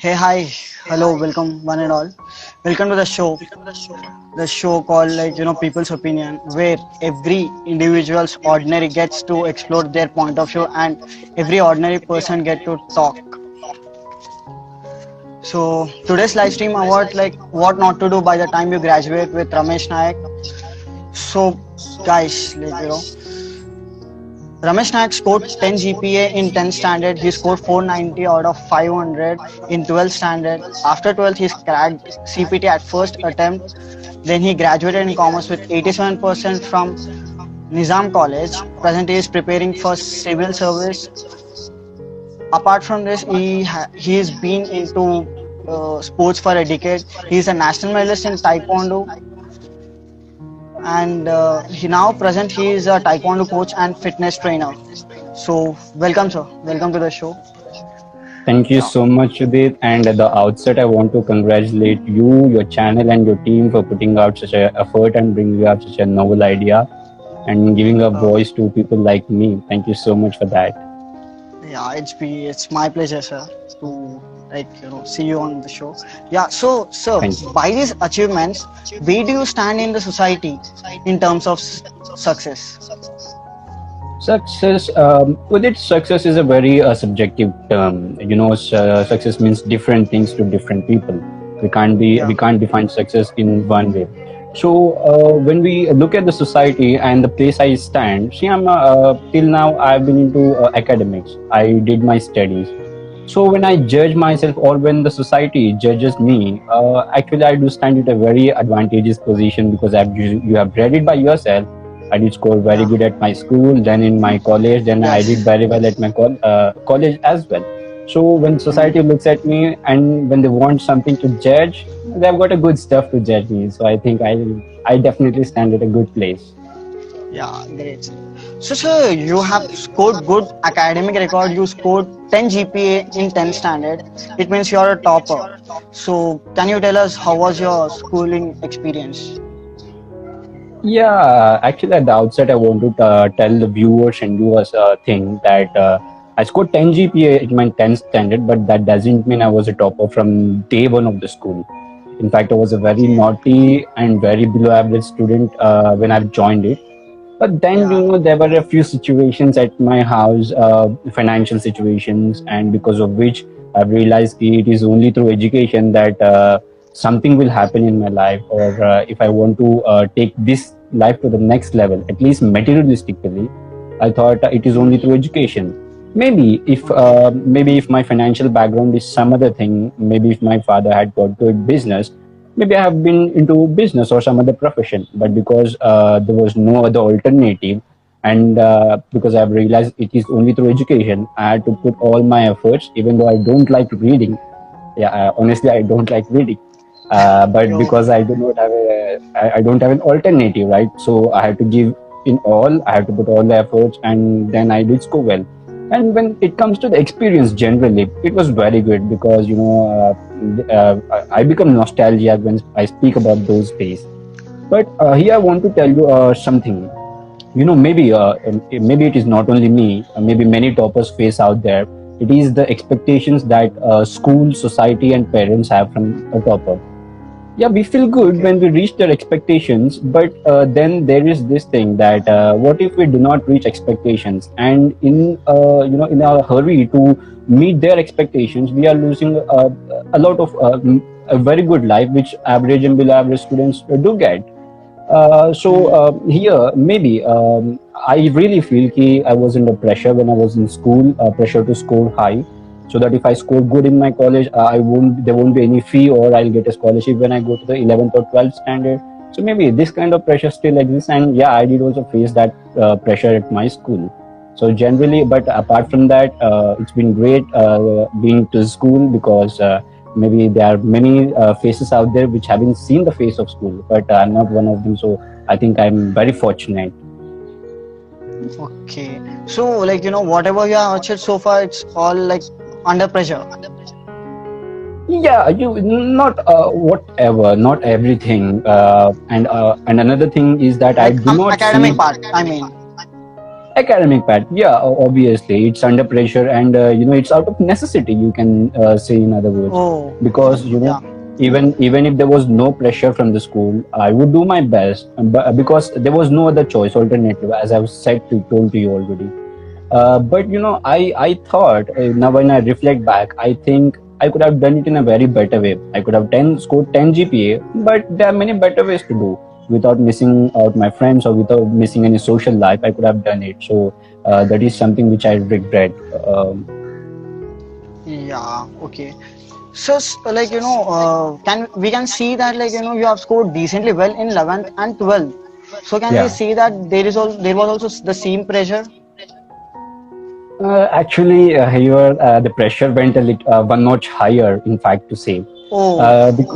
Hey, hi, hello, welcome, one and all. Welcome to the show called People's Opinion, where every individual's ordinary gets to explore their point of view and every ordinary person get to talk. So today's live stream about like what not to do by the time you graduate with Ramesh Nayak. So guys, Ramesh Nayak scored 10 GPA in 10th standard. He scored 490 out of 500 in 12th standard. After 12th, he cracked CPT at first attempt. Then he graduated in commerce with 87% from Nizam College. Present he is preparing for civil service. Apart from this, he has been into sports for a decade. He is a national medalist in Taekwondo, and he now present he is a taekwondo coach and fitness trainer. So welcome sir, welcome to the show. Thank you so much, Udit. And at the outset, I want to congratulate you, your channel, and your team for putting out such an effort and bringing up such a novel idea and giving a voice to people like me. Thank you so much for that. Yeah, it's my pleasure sir to see you on the show. Yeah, so sir, Thank you. by these achievements, where do you stand in the society in terms of success? Success, with it, success is a very subjective term. Success means different things to different people. Yeah, We can't define success in one way. So when we look at the society and the place I stand, see, I'm till now I've been into academics. I did my studies. So when I judge myself, or when the society judges me, actually I do stand at a very advantageous position because you have read it by yourself. I did score very yeah, good at my school, then in my college, then I did yes. very well at my college as well. So when society Mhm. looks at me and when they want something to judge, they've got a good stuff to judge me. So I think I definitely stand at a good place. Yeah, great. So, sir, you have scored good academic record. You scored 10 GPA in 10th standard. It means you're a topper. So, can you tell us how was your schooling experience? Yeah, actually, at the outset, I want to tell the viewers and viewers a thing that I scored 10 GPA in my 10th standard, but that doesn't mean I was a topper from day one of the school. In fact, I was a very Okay. naughty and very below average student when I joined it. But then, Yeah. there were a few situations at my house, financial situations, and because of which I've realized it is only through education that something will happen in my life, or if I want to take this life to the next level, at least materialistically, I thought it is only through education. Okay. Maybe if my financial background is some other thing, maybe if my father had got good business, maybe I have been into business or some other profession. But because there was no other alternative, and because I've realized it is only through education, I had to put all my efforts, even though I don't like reading. Yeah, honestly, I don't like reading. But Yo. because I don't have an alternative, right? So I had to give in all. I had to put all the efforts, and then I did score well. And when it comes to the experience generally, it was very good because I become nostalgic when I speak about those days. But here I want to tell you something. Maybe it is not only me. Maybe many toppers face out there. It is the expectations that school, society, and parents have from a topper. Yeah, we feel good Okay. when we reach their expectations, but then there is this thing that what if we do not reach expectations, and in our hurry to meet their expectations, we are losing a lot of a very good life which average and below average students do get. Hmm. Here maybe I really feel ki I was under pressure when I was in school, pressure to score high, so that if I score good in my college, there won't be any fee, or I'll get a scholarship when I go to the 11th or 12th standard. So maybe this kind of pressure still exists, and yeah, I did also face that pressure at my school. So generally, but apart from that, it's been great being to school because. Maybe there are many faces out there which haven't seen the face of school, but I'm not one of them. So I think I'm very fortunate. Okay. So, whatever you have achieved so far, it's all like under pressure. Yeah, you not whatever, not everything. And another thing is that I Like do not academic see. part, I mean. Academic part, yeah, obviously it's under pressure, and it's out of necessity. You can say, in other words, Oh, because yeah. even if there was no pressure from the school, I would do my best, but because there was no other choice, alternative, as I've told to you already. But I thought, now when I reflect back, I think I could have done it in a very better way. I could have scored 10 GPA, but there are many better ways to do without missing out my friends or without missing any social life. I could have done it. So that is something which I regret. Um, Yeah, okay. So, like can we can see that like you have scored decently well in 11th and 12th. So can we yeah. see that there was also the same pressure? Actually, here the pressure went one notch higher, in fact, to say. Oh,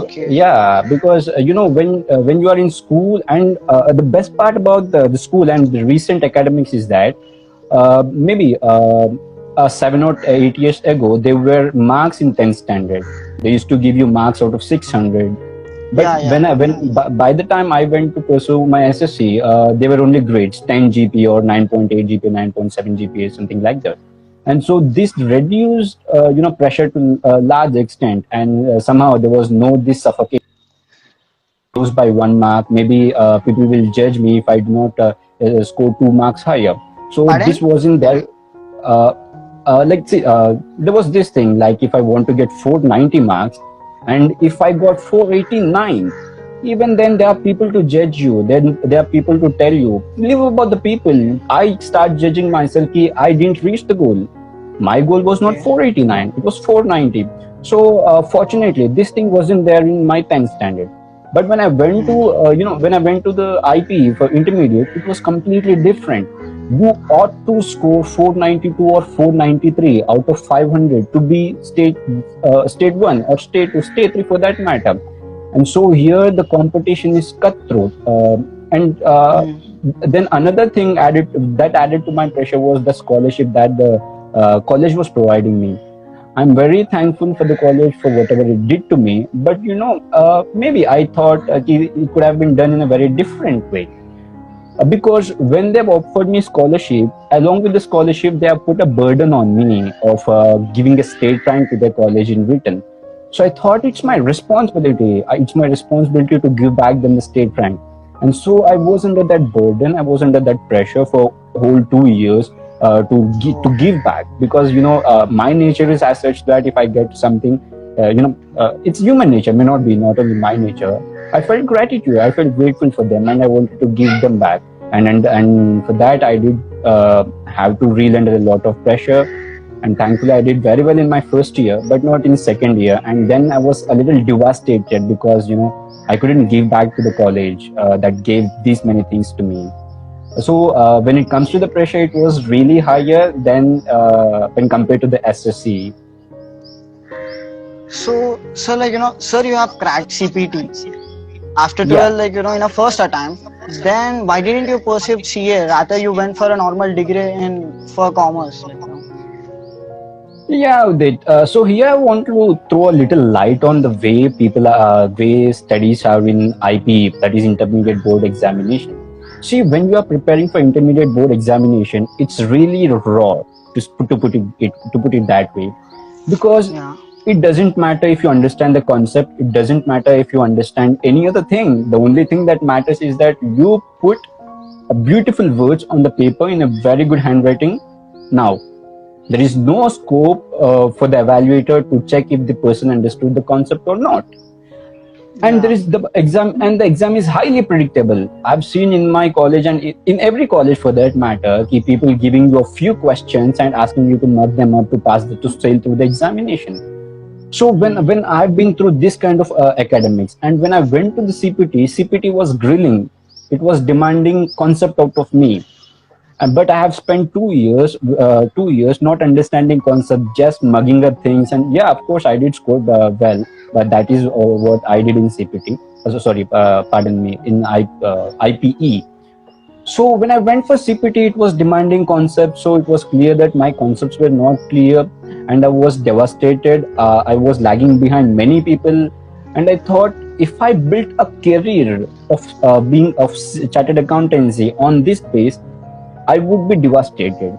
okay. Yeah, because when you are in school, and the best part about the school and the recent academics is that maybe 7 or 8 years ago there were marks in 10th standard. They used to give you marks out of 600. But Yeah, yeah. by the time I went to pursue my SSC, they were only grades 10 GPA or 9.8 GPA, 9.7 GPA, something like that. And so this reduced, pressure to a large extent, and somehow there was no this suffocation. Lose by 1 mark. Maybe people will judge me if I do not score 2 marks higher. So Pardon? this wasn't there. Uh, like see, there was this thing like if I want to get 490 marks, and if I got 489, even then there are people to judge you. Then there are people to tell you, live about the people. I start judging myself. Ki I didn't reach the goal. My goal was not Okay. 489; it was 490. So fortunately, this thing wasn't there in my 10th standard. But when I went to, Hmm. when I went to the IPE for intermediate, it was completely different. You ought to score 492 or 493 out of 500 to be state one or state two, state three for that matter. And so here the competition is cutthroat. And Hmm. then another thing added to my pressure was the scholarship that the college was providing me. I'm very thankful for the college for whatever it did to me. But maybe I thought it could have been done in a very different way. Because when they've offered me scholarship, along with the scholarship, they have put a burden on me of giving a state rank to the college in return. So I thought it's my responsibility. It's my responsibility to give back them the state rank. And so I was under that burden. I was under that pressure for whole 2 years to Oh, give back, because my nature is as such that if I get something, it's human nature, may not be not only my nature. I felt gratitude. I felt grateful for them, and I wanted to give them back. And for that, I did have to reel under a lot of pressure. And thankfully, I did very well in my first year, but not in second year. And then I was a little devastated because I couldn't give back to the college that gave these many things to me. So when it comes to the pressure, it was really higher than when compared to the SSC. so like sir, you have cracked CPT after Yeah. 12, like in a first attempt. Then why didn't you pursue CA? Rather, you went for a normal degree in for commerce. Yeah, Udit. So here I want to throw a little light on the way way studies are in IP, that is Intermediate Board Examination. See, when you are preparing for Intermediate Board Examination, it's really raw to put it that way, because Yeah. it doesn't matter if you understand the concept. It doesn't matter if you understand any other thing. The only thing that matters is that you put beautiful words on the paper in a very good handwriting. Now, there is no scope for the evaluator to check if the person understood the concept or not. And there Yeah. is the exam, and the exam is highly predictable. I've seen in my college, and in every college for that matter, people giving you a few questions and asking you to mark them up to sail through the examination. So Hmm. when I've been through this kind of academics, and when I went to the CPT was grilling. It was demanding concept out of me. But I have spent 2 years not understanding concept, just mugging up things. And yeah, of course, I did score well, but that is what I did in CPT. Sorry, pardon me, in IPE. So when I went for CPT, it was demanding concepts. So it was clear that my concepts were not clear, and I was devastated. I was lagging behind many people, and I thought if I built a career of being of chartered accountancy on this base, I would be devastated.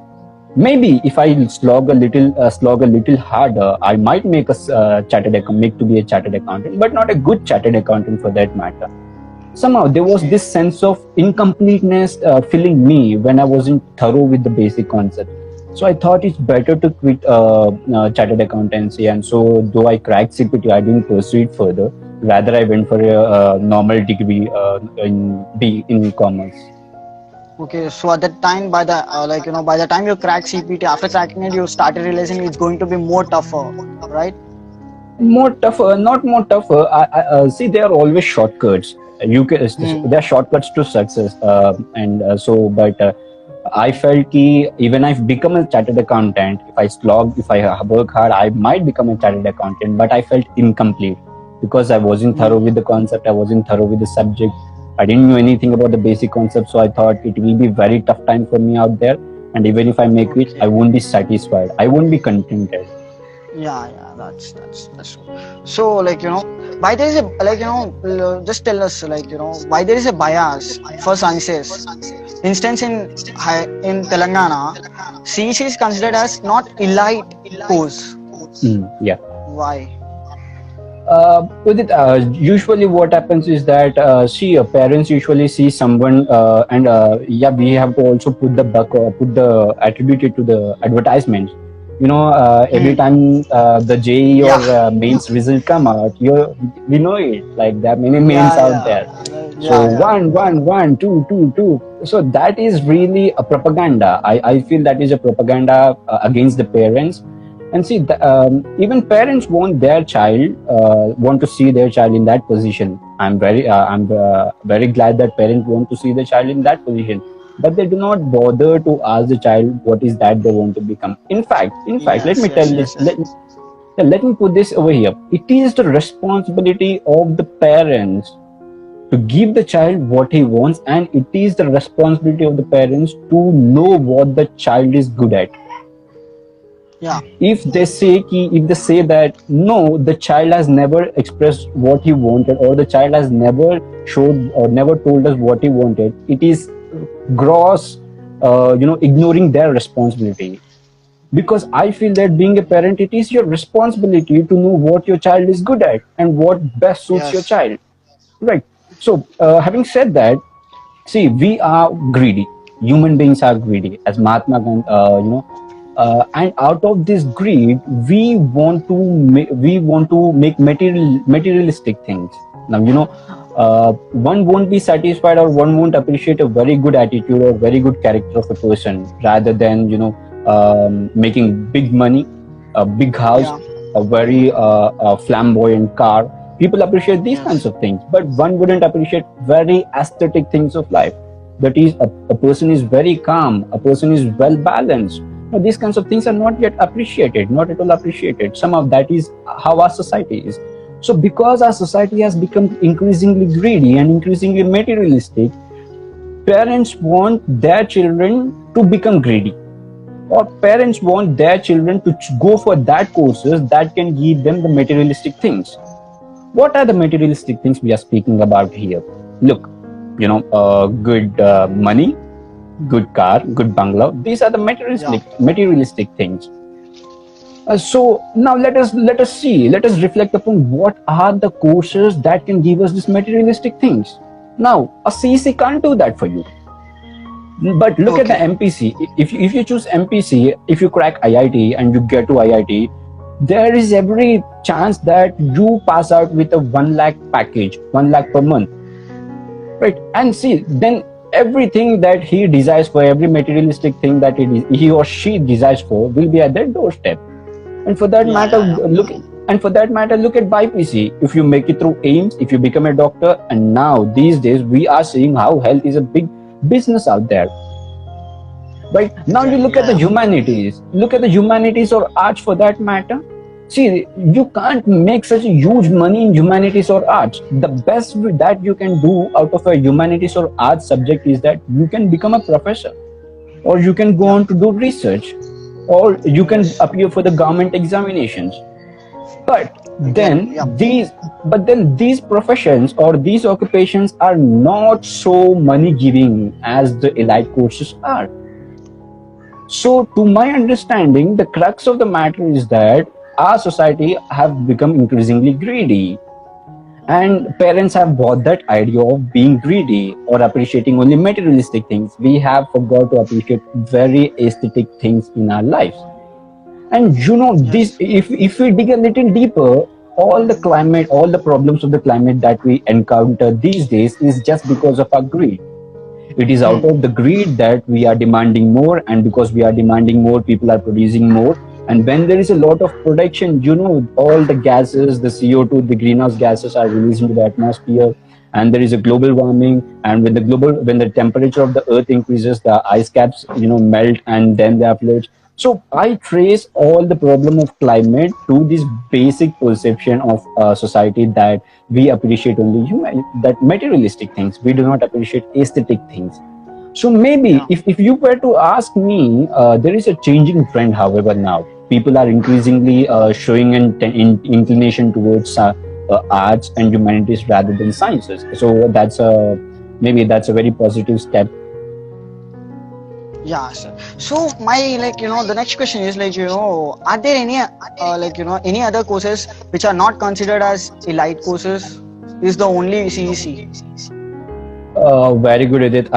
Maybe if I slog a little harder, I might make to be a chartered accountant, but not a good chartered accountant for that matter. Somehow there was Okay. this sense of incompleteness filling me when I wasn't thorough with the basic concept. So I thought it's better to quit chartered accountancy, and so though I cracked CPT, I didn't pursue it further. Rather, I went for a normal degree in commerce. Okay, so at that time, by the by the time you crack CPT, after cracking it, you started realizing it's going to be more tougher, right? More tougher, not more tougher. See, there are always shortcuts. Hmm. There are shortcuts to success, but I felt ki even I've become a chartered accountant. If I work hard, I might become a chartered accountant. But I felt incomplete because I wasn't thorough Hmm. with the concept. I wasn't thorough with the subject. I didn't know anything about the basic concept. So I thought it will be very tough time for me out there. And even if I make it, I Okay. won't be satisfied. I won't be contented. Yeah, that's true. So why there is a just tell us why there is a bias for sciences. Instance in Telangana, CEC is considered as not elite course. Yeah. Why? With it, usually what happens is that parents usually see someone, and yeah, we have to also put the put the attribute it to the advertisements. Every Hmm. time the JE or Yeah, mains result come out, we know it. Like there are many mains yeah, out there. yeah, So yeah, yeah. one, two, two, two. So that is really a propaganda. I feel that is a propaganda against the parents. And see, even parents want to see their child in that position. I'm very glad that parents want to see the child in that position, but they do not bother to ask the child what is that they want to become. In fact, let Yes, me tell yes, this. yes, yes. Let me put this over here. It is the responsibility of the parents to give the child what he wants, and it is the responsibility of the parents to know what the child is good at. Yeah, If they say that no, the child has never expressed what he wanted, or the child has never showed or never told us what he wanted, it is gross, ignoring their responsibility. Because I feel that being a parent, it is your responsibility to know what your child is good at and what best suits your yes, child, right? So having said that, see, we are greedy. Human beings are greedy, as Mahatma Gandhi, and out of this greed, we want to make materialistic things. Now, one won't be satisfied, or one won't appreciate a very good attitude or very good character of a person, rather than making big money, a big house, yeah, a very flamboyant car. People appreciate these kinds yes, of things, but one wouldn't appreciate very aesthetic things of life. That is, a person is very calm, a person is well balanced. Now, these kinds of things are not yet appreciated, not at all appreciated. Some of that is how our society is. So, because our society has become increasingly greedy and increasingly materialistic, parents want their children to become greedy, or parents want their children to go for that courses that can give them the materialistic things. What are the materialistic things we are speaking about here? Look, good money, good car, good bungalow. These are the yeah, materialistic things. So now let us reflect upon what are the courses that can give us these materialistic things. Now, a CC can't do that for you. But look at the okay, MPC. If you choose MPC, if you crack IIT and you get to IIT, there is every chance that you pass out with a 1 lakh package, 1 lakh per month, right? And see, then everything that he desires for, every materialistic thing that he or she desires for, will be at their doorstep. And for that yeah, matter, yeah, yeah, look at BPC. If you make it through AIMS, if you become a doctor, and now these days we are seeing how health is a big business out there. Right now, you exactly, look at yeah, the yeah. humanities. Look at the humanities or arts, for that matter. See, you can't make such a huge money in humanities or arts. The best that you can do out of a humanities or arts subject is that you can become a professor, or you can go Yeah. on to do research, or you can Yes, appear for the government examinations. But exactly, then yeah, these professions or these occupations are not so money giving as the elite courses are. So, to my understanding, the crux of the matter is that our society have become increasingly greedy, and parents have bought that idea of being greedy or appreciating only materialistic things. We have forgot to appreciate very aesthetic things in our lives. And this, Yes. if we dig a little deeper, all the climate, all the problems of the climate that we encounter these days is just because of our greed. It is out Hmm. of the greed that we are demanding more, and because we are demanding more, people are producing more. And when there is a lot of production, all the gases, the CO2, the greenhouse gases are released into the atmosphere, and there is a global warming. And when the temperature of the earth increases, the ice caps, melt, and then there are floods. So I trace all the problem of climate to this basic perception of society, that we appreciate only that materialistic things. We do not appreciate aesthetic things. So maybe Yeah. if you were to ask me, there is a changing trend. However, now people are increasingly showing an inclination towards arts and humanities rather than sciences. So that's a very positive step. Yeah, sir. So my, the next question is, are there any any other courses which are not considered as elite courses? Is the only CEC? Very good, Edith.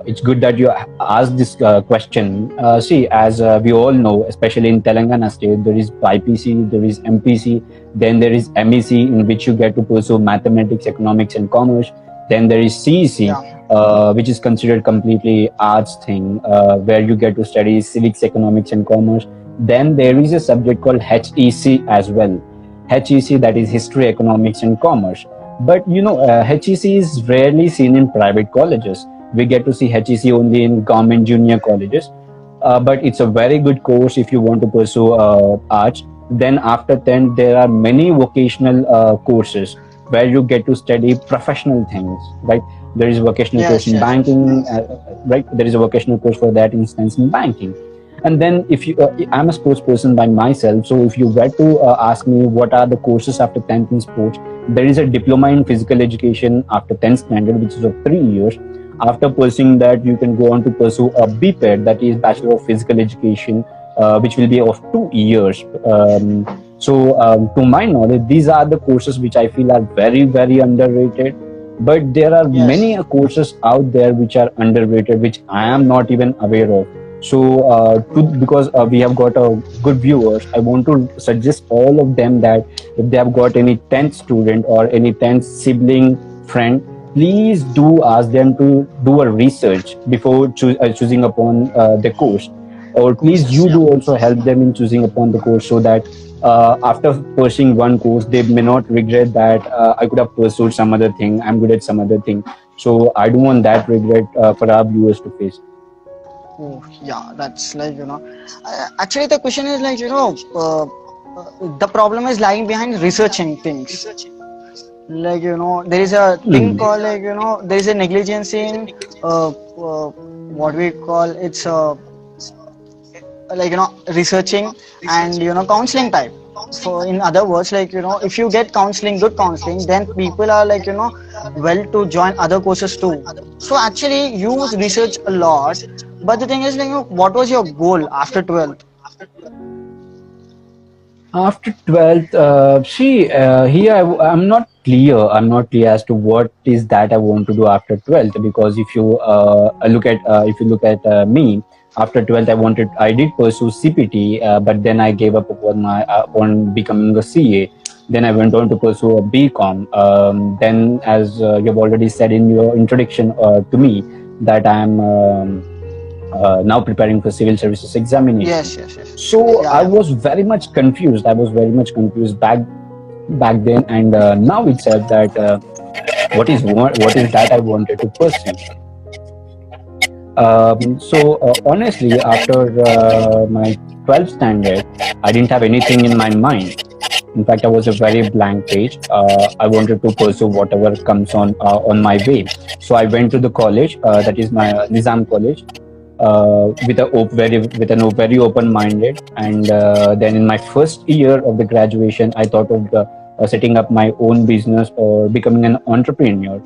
It's good that you asked this question. See, as we all know, especially in Telangana state, there is BIPC, there is MPC, then there is MEC, in which you get to pursue mathematics, economics, and commerce. Then there is CEC, Yeah. which is considered completely arts thing, where you get to study civics, economics, and commerce. Then there is a subject called HEC as well. HEC, that is history, economics, and commerce. But HEC is rarely seen in private colleges. We get to see HEC only in government junior colleges. But it's a very good course if you want to pursue arts. Then after 10, there are many vocational courses where you get to study professional things, right? There is a vocational course Yes. in Yes. Yes. banking, right? There is a vocational course for that instance in banking. And then if you I'm a sports person by myself, so if you were to ask me what are the courses after 10th in sports, there is a diploma in physical education after 10th standard, which is of 3 years. After pursuing that, you can go on to pursue a BPED, that is Bachelor of Physical Education, which will be of 2 years. To my knowledge, these are the courses which I feel are very, very underrated. But there are many Yes. courses out there which are underrated, which I am not even aware of. So, because we have got good viewers, I want to suggest all of them that if they have got any 10th student or any 10th sibling friend, please do ask them to do a research before choosing upon the course. Or please, Courses. you Yeah. do also help them in choosing upon the course, so that after pursuing one course, they may not regret that I could have pursued some other thing. I'm good at some other thing. So I don't want that regret for our viewers to face. Oh, yeah. That's actually, the question is the problem is lying behind researching things. There is a thing Hmm. called, there is a negligence in what we call it's researching and counseling type. For in other words, if you get counseling, good counseling, then people are well to join other courses too. So actually you research a lot, but the thing is, what was your goal after 12th? After 12th, see, here I'm not clear. I'm not clear as to what is that I want to do after 12th. Because if you look at me, after 12th, I did pursue CPT, but then I gave up upon becoming a CA. Then I went on to pursue a BCom. Then, as you've already said in your introduction to me, that I'm now preparing for civil services examination. Yes, yes, yes. So Yeah, I yeah. was very much confused. I was very much confused back then, and now itself, that what is that I wanted to pursue. Honestly, after my 12th standard, I didn't have anything in my mind. In fact, I was a very blank page. I wanted to pursue whatever comes on my way. So I went to the college, that is my Nizam College, very open minded. And then in my first year of the graduation, I thought of setting up my own business or becoming an entrepreneur.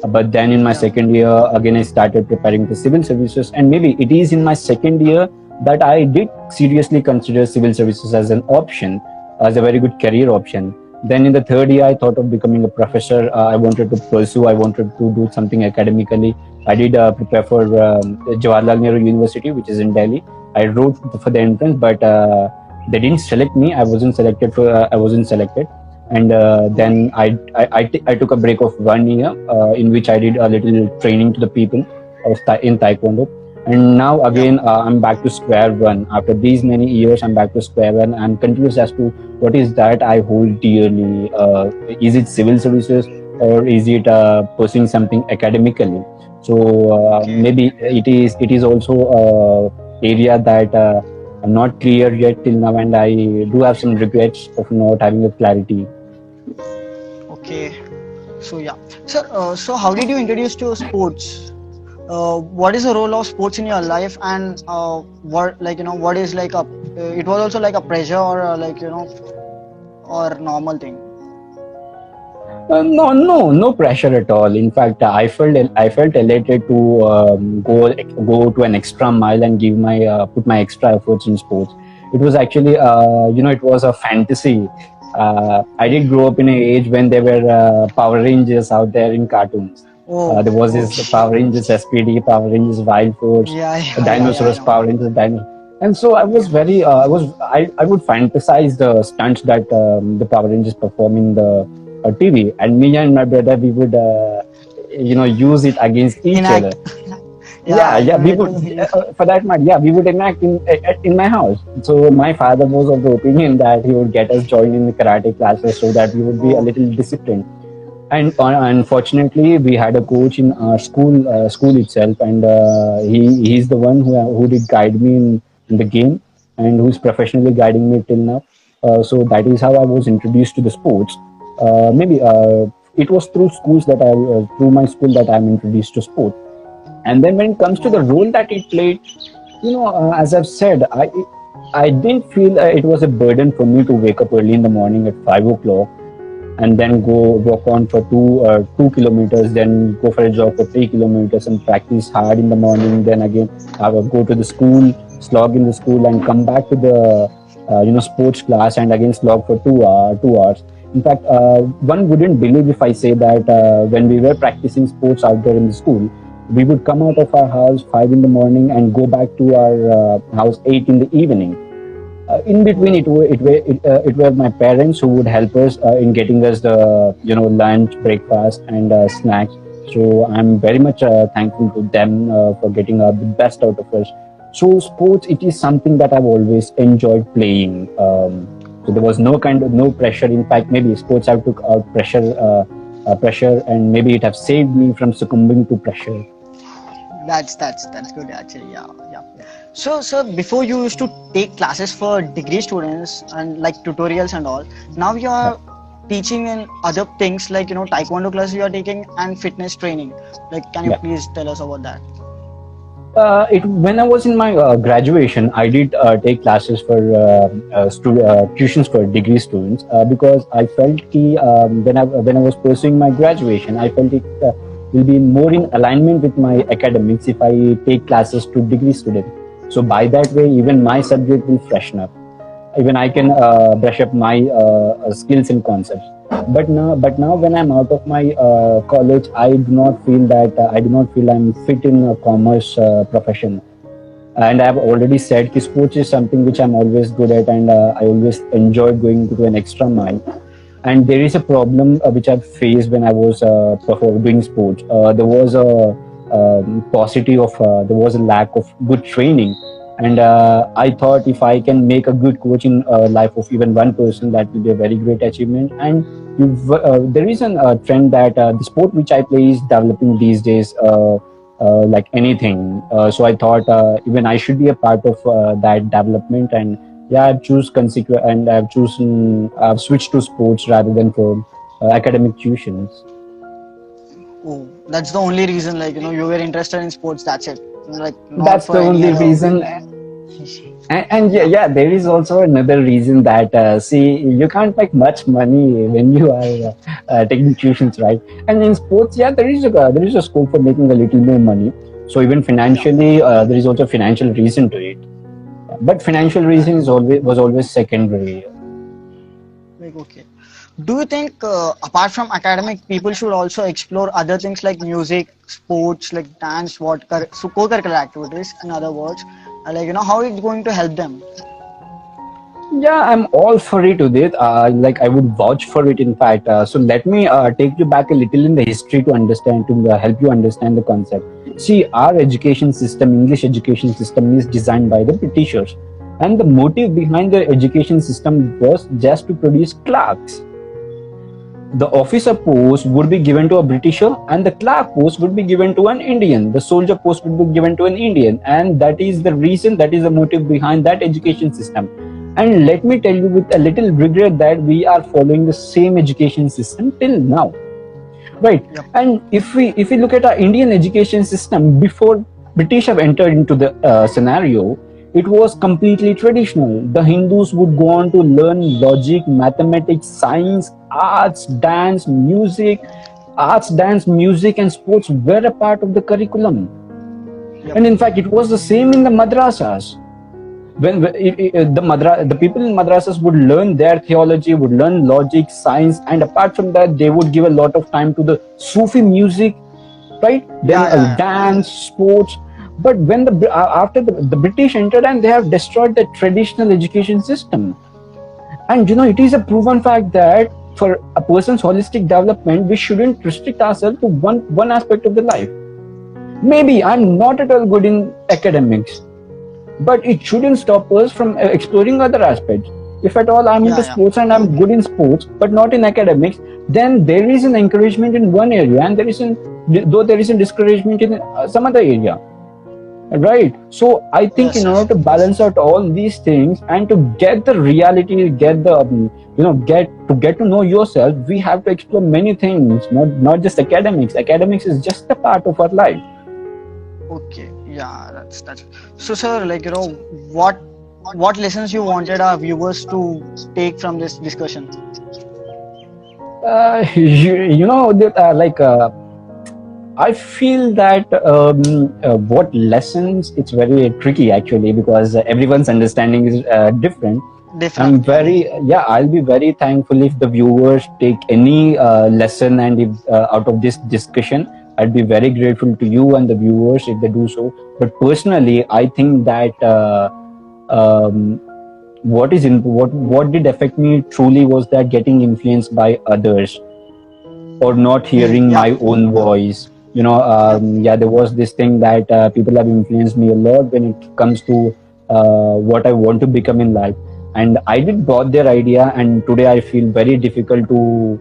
But then in my Yeah. second year, again, I started preparing for civil services. And maybe it is in my second year that I did seriously consider civil services as an option, as a very good career option. Then in the third year, I thought of becoming a professor. I wanted to pursue, I wanted to do something academically. I did prepare for Jawaharlal Nehru University, which is in Delhi. I wrote for the entrance, but they didn't select me. I wasn't selected. And Oh, then I took a break of 1 year in which I did a little training to the people in Taekwondo. And now yeah. again, I'm back to square one. After these many years, I'm back to square one. I'm confused as to what is that I hold dearly. Is it civil services or is it pursuing something academically? So Okay. maybe it is also area that I'm not clear yet till now, and I do have some regrets of not having a clarity. Okay. So yeah. Sir, so how did you introduce to sports? What is the role of sports in your life, and what, like, what is like a it was also like a pressure, or like, or normal thing? No pressure at all. In fact, I felt elated to go to an extra mile and give my put my extra efforts in sports. It was actually it was a fantasy. I did grow up in an age when there were Power Rangers out there in cartoons. Oh, There was this okay. Power Rangers SPD, Power Rangers Wild Force, Yeah, yeah, I Dinosaurs, know. Power Rangers, Dinosaurs. And so I was Yeah. very, I would fantasize the stunts that the Power Rangers perform in the TV, and me and my brother we would, use it against each Enact. other. Yeah, Yeah, even we me would, too. Yes. for that matter, yeah, we would enact in my house. So my father was of the opinion that he would get us joined in the karate classes so that we would be a Oh, little disciplined. And unfortunately, we had a coach in our school itself, and he's the one who did guide me in the game, and who's professionally guiding me till now. So that is how I was introduced to the sports. Maybe it was through through my school that I'm introduced to sport. And then when it comes to the oh, role that it played, as I've said, I didn't feel it was a burden for me to wake up early in the morning at 5 o'clock and then go walk on for 2 kilometers, then go for a jog for 3 kilometers and practice hard in the morning. Then again, I would go to the school, slog in the school, and come back to the sports class and again slog for 2 hours. In fact, one wouldn't believe if I say that when we were practicing sports out there in the school, we would come out of our house 5 in the morning and go back to our house 8 in the evening. In between, oh, it were my parents who would help us in getting us the lunch, breakfast, and snacks. So I'm very much thankful to them for getting the best out of us. So sports, it is something that I've always enjoyed playing. So there was no pressure. In fact, maybe sports have took out pressure, and maybe it have saved me from succumbing to pressure. that's good actually. Yeah, yeah. So before you used to take classes for degree students and like tutorials and all. Now you Yeah. are teaching in other things, like, taekwondo classes you are taking and fitness training. Like, can you Yeah. please tell us about that? It when I was in my graduation, I did take classes for tuitions for degree students because I felt when I was pursuing my graduation, I felt it will be more in alignment with my academics if I take classes to degree students. So by that way, even my subject will freshen up. Even I can brush up my skills and concepts. But now when I'm out of my college, I do not feel I'm fit in a commerce profession. And I've already said that sports is something which I'm always good at, and I always enjoy going to an extra mile. And there is a problem which I've faced when I was doing sports. There was a paucity of there was a lack of good training, and I thought if I can make a good coach in life of even one person, that will be a very great achievement. And there is a trend that the sport which I play is developing these days. Like anything, so I thought even I should be a part of that development, and yeah, I've switched to sports rather than for academic tuitions. Oh, that's the only reason, like, you were interested in sports. That's it. Like, not That's for the any only other. reason. And yeah, yeah, there is also another reason that see, you can't make much money when you are taking tuitions, right? And in sports, yeah, there is a scope for making a little more money. So even Yeah. financially, there is also financial reason to it. But financial reason is always was always secondary. Like, okay. Do you think, apart from academic, people should also explore other things like music, sports, like dance, so co-curricular activities, in other words, like, how it's going to help them? Yeah, I'm all for it with it. Like I would vouch for it. In fact, so let me take you back a little in the history to understand, to help you understand the concept. See, our education system, English education system, is designed by the Britishers, and the motive behind the education system was just to produce clerks. The officer post would be given to a Britisher, and the clerk post would be given to an Indian. The soldier post would be given to an Indian, and that is the reason, that is the motive behind that education system. And let me tell you with a little regret that we are following the same education system till now, right? Yep. And if we look at our Indian education system before British have entered into the scenario, it was completely traditional. The Hindus would go on to learn logic, mathematics, science, arts, dance, music, and sports were a part of the curriculum. Yep. And in fact, it was the same in the madrasas. The people in madrasas would learn their theology, would learn logic, science, and apart from that, they would give a lot of time to the Sufi music, right? Then Yeah, yeah, yeah. dance, sports. But when after the British entered, and they have destroyed the traditional education system. And it is a proven fact that for a person's holistic development, we shouldn't restrict ourselves to one aspect of the life. Maybe I'm not at all good in academics, but it shouldn't stop us from exploring other aspects. If at all I'm Yeah, into yeah. sports and I'm good in sports but not in academics, then there is an encouragement in one area, and there is a discouragement in some other area, right? So I think Yes, in yes. order to balance out all these things and to get the reality, get the get to know yourself, we have to explore many things, not just academics. Academics is just a part of our life. Okay. Yeah, that's. So, sir, like, what what lessons you wanted our viewers to take from this discussion? That I feel that what lessons, it's very tricky actually, because everyone's understanding is different. Different. Yeah. I'll be very thankful if the viewers take any lesson, and if out of this discussion, I'd be very grateful to you and the viewers if they do so. But personally, I think that um, what did affect me truly was that getting influenced by others, or not hearing Yeah. my own voice. Yep. There was this thing that people have influenced me a lot when it comes to what I want to become in life. And I did got their idea, and today I feel very difficult to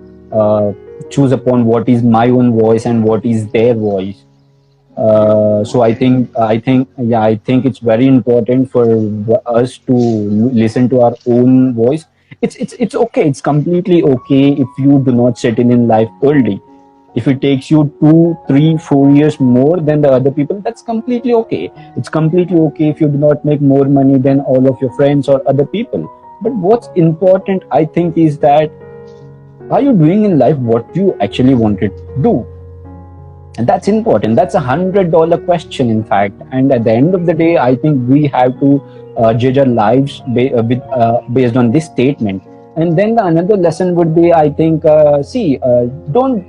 choose upon what is my own voice and what is their voice. So Okay. I think it's very important for us to listen to our own voice. It's okay. It's completely okay if you do not settle in life early. If it takes you 2, 3, 4 years more than the other people, that's completely okay. It's completely okay if you do not make more money than all of your friends or other people. But what's important, I think, is that are you doing in life what you actually wanted to do? And that's important. That's $100 question, in fact. And at the end of the day, I think we have to judge our lives based on this statement. And then the another lesson would be, I think, don't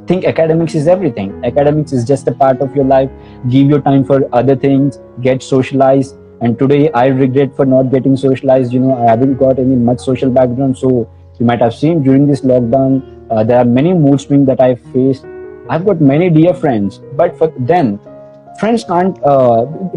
think academics is everything. Academics is just a part of your life. Give your time for other things. Get socialized. And today, I regret for not getting socialized. I haven't got any much social background. So you might have seen during this lockdown, there are many mood swings that I faced. I've got many dear friends, but for them, friends can't.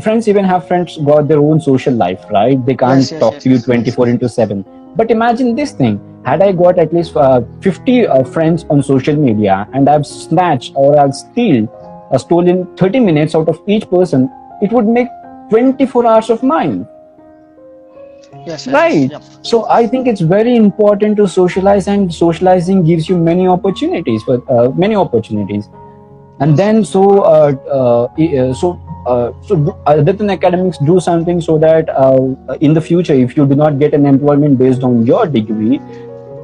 Friends, even have friends got their own social life, right? They can't Yes, yes, talk yes, to you yes. 24/7. But imagine this thing: had I got at least 50 friends on social media, and I've snatched or I've stolen 30 minutes out of each person, it would make 24 hours of mine. Yes, yes, yes. Right. Yep. So I think it's very important to socialize, and socializing gives you many opportunities. And then other than academics, do something so that in the future, if you do not get an employment based on your degree,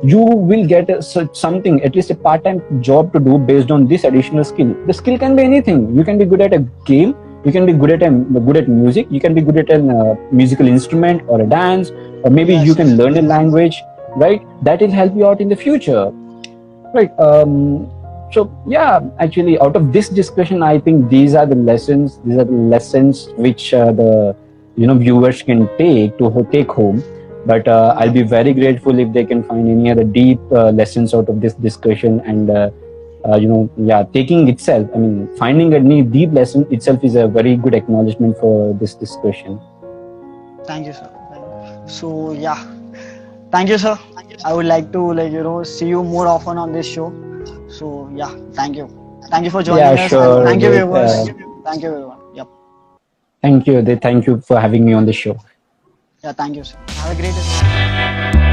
you will get something, at least a part-time job to do based on this additional skill. The skill can be anything. You can be good at a game, you can be good at music, you can be good at a musical instrument or a dance, or maybe Yes, you can yes. learn a language, right? That will help you out in the future, right? So yeah, actually, out of this discussion, I think these are the lessons. These are the lessons which the viewers can take home. But I'll Yeah. be very grateful if they can find any other deep lessons out of this discussion. And yeah, taking itself. I mean, finding any deep lesson itself is a very good acknowledgement for this discussion. Thank you, sir. So yeah, thank you, sir. I would like to see you more often on this show. So yeah, thank you for Yeah, joining us, and sure. thank you, viewers. Thank you, everyone. Yep. Thank you. Thank you for having me on the show. Yeah, thank you, sir. Have a great day.